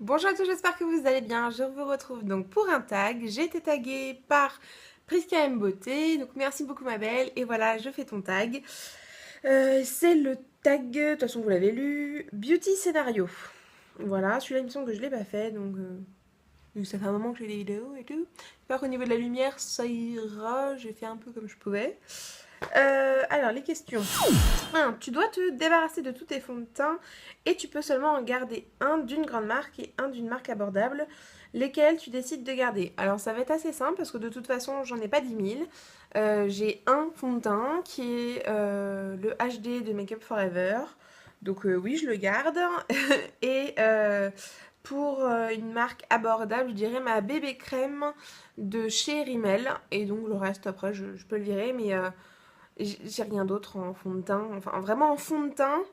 Bonjour à tous, j'espère que vous allez bien. Je vous retrouve donc pour un tag. J'ai été taguée par Prisca M Beauté, donc merci beaucoup ma belle. Et voilà, je fais ton tag. C'est le tag, de toute façon vous l'avez lu, Beauty Scénario. Voilà, celui-là il me semble que je l'ai pas fait, donc ça fait un moment que j'ai des vidéos et tout. J'espère qu'au niveau de la lumière ça ira, j'ai fait un peu comme je pouvais. Alors, les questions. 1. Tu dois te débarrasser de tous tes fonds de teint et tu peux seulement en garder un d'une grande marque et un d'une marque abordable. Lesquels tu décides de garder? Alors, ça va être assez simple parce que de toute façon, j'en ai pas 10 000. J'ai un fond de teint qui est le HD de Make Up Forever. Donc, oui, je le garde. Et pour une marque abordable, je dirais ma bébé crème de chez Rimmel. Et donc, le reste, après, je peux le virer. Mais j'ai rien d'autre en fond de teint. Enfin, vraiment en fond de teint,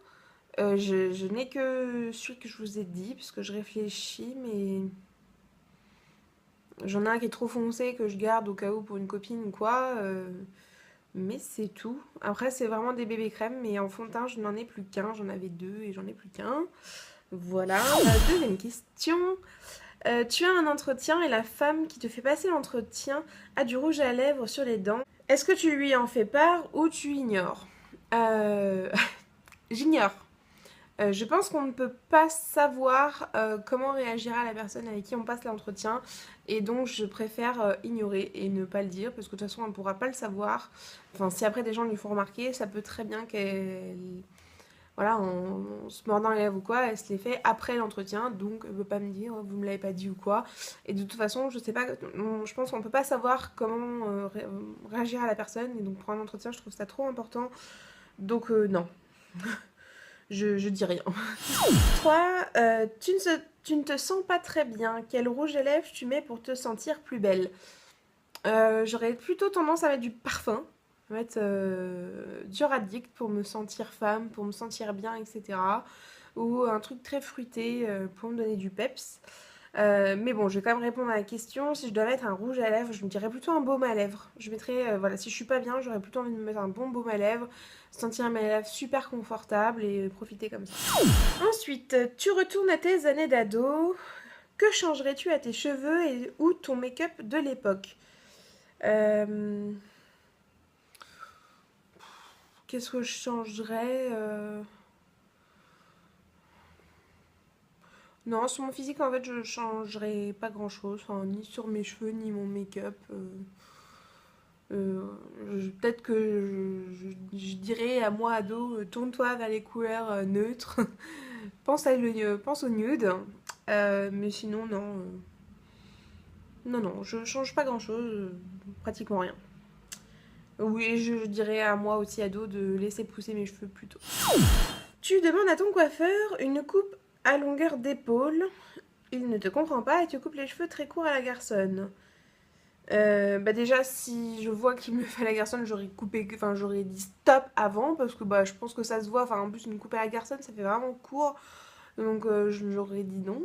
je n'ai que celui que je vous ai dit, parce que je réfléchis, mais j'en ai un qui est trop foncé que je garde au cas où pour une copine ou quoi. Mais c'est tout. Après, c'est vraiment des bébés crèmes, mais en fond de teint, je n'en ai plus qu'un. J'en avais deux et j'en ai plus qu'un. Voilà. Deuxième question. Tu as un entretien et la femme qui te fait passer l'entretien a du rouge à lèvres sur les dents. Est-ce que tu lui en fais part ou tu ignores? Euh, J'ignore. Je pense qu'on ne peut pas savoir comment réagira la personne avec qui on passe l'entretien et donc je préfère ignorer et ne pas le dire parce que de toute façon on ne pourra pas le savoir. Enfin, si après des gens lui font remarquer, ça peut très bien qu'elle, voilà, en se mordant les lèvres ou quoi, elle se les fait après l'entretien, donc elle ne peut pas me dire vous me l'avez pas dit ou quoi. Et de toute façon, je sais pas, je pense qu'on ne peut pas savoir comment réagira la personne et donc pour un entretien, je trouve ça trop important. Donc non, je dis rien. 3. Tu ne te sens pas très bien. Quel rouge à lèvres tu mets pour te sentir plus belle? J'aurais plutôt tendance à mettre du parfum. À mettre du Radic pour me sentir femme, pour me sentir bien, etc. Ou un truc très fruité pour me donner du peps. Mais bon, je vais quand même répondre à la question. Si je dois mettre un rouge à lèvres, je me dirais plutôt un baume à lèvres. Je mettrais, voilà, si je suis pas bien, j'aurais plutôt envie de me mettre un bon baume à lèvres, sentir mes lèvres super confortables et profiter comme ça. Ensuite, tu retournes à tes années d'ado. Que changerais-tu à tes cheveux et ou ton make-up de l'époque? Euh, Qu'est-ce que je changerais Non, sur mon physique, en fait, je changerais pas grand-chose. Enfin, ni sur mes cheveux, ni mon make-up. Peut-être que je dirais à moi, ado, tourne-toi vers les couleurs neutres. Pense au nude. Mais sinon, non. Non, non, je change pas grand-chose. Pratiquement rien. Oui, je dirais à moi aussi, ado, de laisser pousser mes cheveux plus tôt. Tu demandes à ton coiffeur une coupe à longueur d'épaule. Il ne te comprend pas et tu coupes les cheveux très courts à la garçonne. Bah déjà, si je vois qu'il me le fait à la garçonne, j'aurais coupé, enfin j'aurais dit stop avant parce que bah je pense que ça se voit. Enfin en plus une coupe à la garçonne, ça fait vraiment court, donc j'aurais dit non.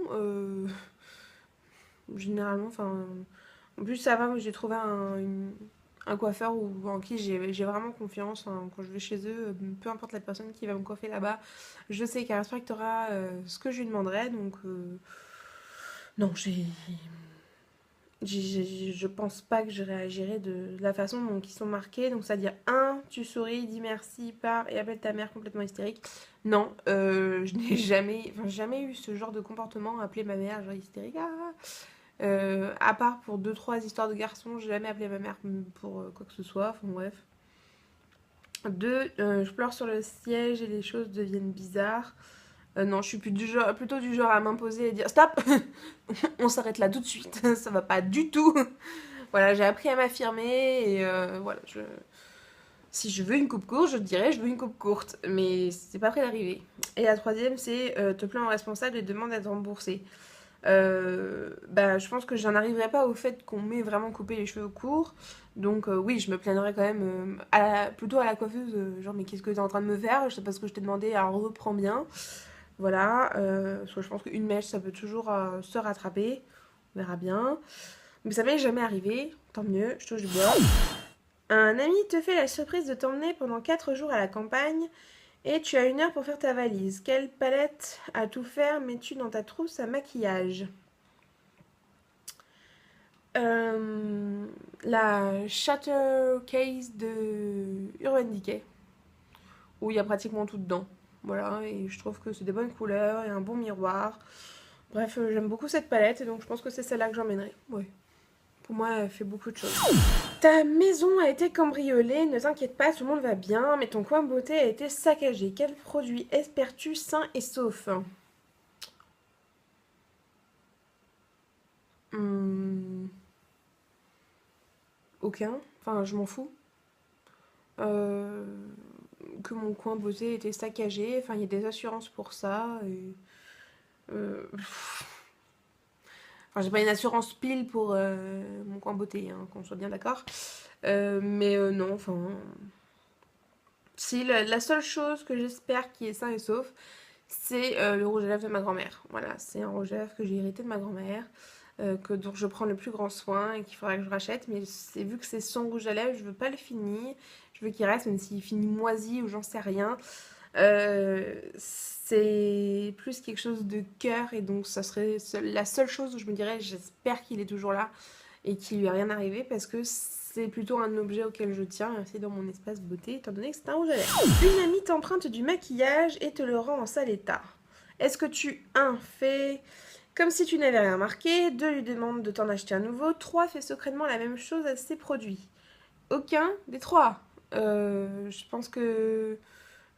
Généralement, enfin en plus ça va, moi j'ai trouvé un coiffeur en qui j'ai vraiment confiance. Hein. Quand je vais chez eux, peu importe la personne qui va me coiffer là-bas, je sais qu'elle respectera ce que je lui demanderai. Donc non, je pense pas que je réagirai de la façon dont ils sont marqués. Donc, c'est-à-dire, tu souris, dis merci, pars et appelle ta mère complètement hystérique. Non, je n'ai jamais eu ce genre de comportement, appeler ma mère genre hystérique. Ah. À part pour deux trois histoires de garçons, j'ai jamais appelé ma mère pour quoi que ce soit. Enfin, bref. 2. Je pleure sur le siège et les choses deviennent bizarres. Non, je suis plutôt du genre à m'imposer et dire stop, on s'arrête là tout de suite, ça va pas du tout. Voilà, j'ai appris à m'affirmer et voilà, si je veux une coupe courte, je dirais je veux une coupe courte, mais c'est pas près d'arriver. Et la troisième, c'est te plains au responsable et demande d'être remboursé. Bah, je pense que j'en arriverai pas au fait qu'on m'ait vraiment coupé les cheveux courts. Donc oui, je me plaindrais quand même plutôt à la coiffeuse, genre mais qu'est-ce que t'es en train de me faire? C'est parce que je t'ai demandé, alors reprends bien. Voilà, parce que je pense qu'une mèche, ça peut toujours se rattraper. On verra bien. Mais ça m'est jamais arrivé, tant mieux, je touche du bois. Un ami te fait la surprise de t'emmener pendant 4 jours à la campagne Et tu as 1 heure pour faire ta valise. Quelle palette à tout faire mets-tu dans ta trousse à maquillage? La Shatter Case de Urban Decay, où il y a pratiquement tout dedans. Voilà, et je trouve que c'est des bonnes couleurs et un bon miroir. Bref, j'aime beaucoup cette palette, et donc je pense que c'est celle-là que j'emmènerai. Ouais. Pour moi, elle fait beaucoup de choses. Ta maison a été cambriolée, ne t'inquiète pas, tout le monde va bien, mais ton coin beauté a été saccagé. Quel produit espères-tu sain et sauf? Hmm, aucun. Enfin, je m'en fous. Euh, que mon coin beauté était saccagé. Enfin, il y a des assurances pour ça. Et, enfin, j'ai pas une assurance pile pour mon coin beauté, hein, qu'on soit bien d'accord. Mais non, enfin. Si, la seule chose que j'espère qui est sain et sauf, c'est le rouge à lèvres de ma grand-mère. Voilà, c'est un rouge à lèvres que j'ai hérité de ma grand-mère, dont je prends le plus grand soin et qu'il faudra que je rachète. Mais vu que c'est son rouge à lèvres, je veux pas le finir. Je veux qu'il reste, même s'il finit moisi ou j'en sais rien. C'est plus quelque chose de cœur et donc ça serait la seule chose où je me dirais j'espère qu'il est toujours là et qu'il lui a rien arrivé parce que c'est plutôt un objet auquel je tiens aussi dans mon espace beauté étant donné que c'est un rouge à lèvres. Une amie t'emprunte du maquillage et te le rend en sale état. Est-ce que tu 1 fais comme si tu n'avais rien remarqué, 2 lui demande de t'en acheter un nouveau, 3 fait secrètement la même chose à ses produits? Aucun des 3. Je pense que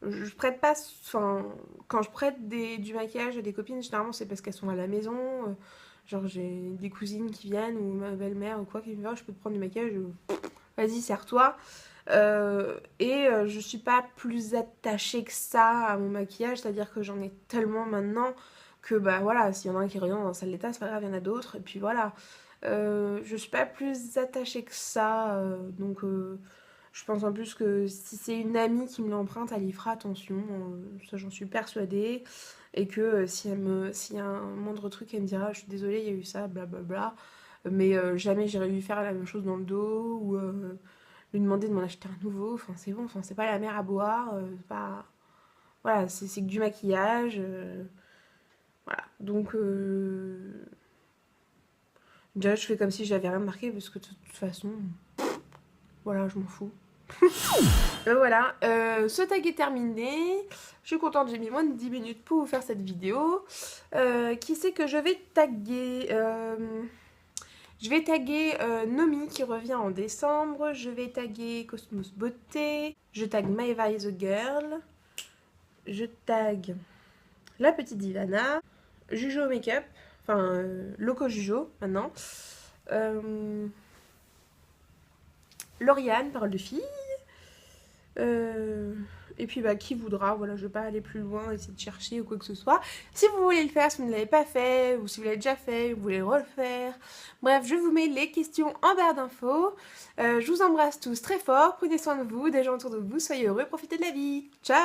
je prête pas. Enfin, quand je prête du maquillage à des copines, généralement c'est parce qu'elles sont à la maison. Genre, j'ai des cousines qui viennent ou ma belle-mère ou quoi qui me dit oh, je peux te prendre du maquillage. Vas-y, sers-toi. Je suis pas plus attachée que ça à mon maquillage, c'est-à-dire que j'en ai tellement maintenant que bah voilà, s'il y en a un qui revient dans la salle d'état, c'est pas grave, il y en a d'autres, et puis voilà. Je suis pas plus attachée que ça, je pense en plus que si c'est une amie qui me l'emprunte, elle y fera attention, ça j'en suis persuadée. Et que s'il y a un moindre truc, elle me dira je suis désolée, il y a eu ça, blablabla. Mais jamais j'irai lui faire la même chose dans le dos ou lui demander de m'en acheter un nouveau. Enfin, c'est bon, enfin, c'est pas la mer à boire, c'est pas. Voilà, c'est que du maquillage. Voilà, donc. Déjà, je fais comme si j'avais rien remarqué parce que de toute façon. Voilà, je m'en fous. Voilà, ce tag est terminé. Je suis contente, j'ai mis moins de 10 minutes pour vous faire cette vidéo. Qui c'est que je vais taguer? Je vais taguer Nomi qui revient en décembre. Je vais taguer Cosmos Beauté. Je tag Maeva is a Girl. Je tag la petite Ivana. Jujo Makeup. Enfin, Loco Jujo maintenant. Lauriane, parole de fille. Et puis bah qui voudra, voilà, je vais pas aller plus loin, essayer de chercher ou quoi que ce soit. Si vous voulez le faire, si vous ne l'avez pas fait, ou si vous l'avez déjà fait, vous voulez le refaire. Bref, je vous mets les questions en barre d'infos. Je vous embrasse tous très fort, prenez soin de vous, des gens autour de vous, soyez heureux, profitez de la vie. Ciao!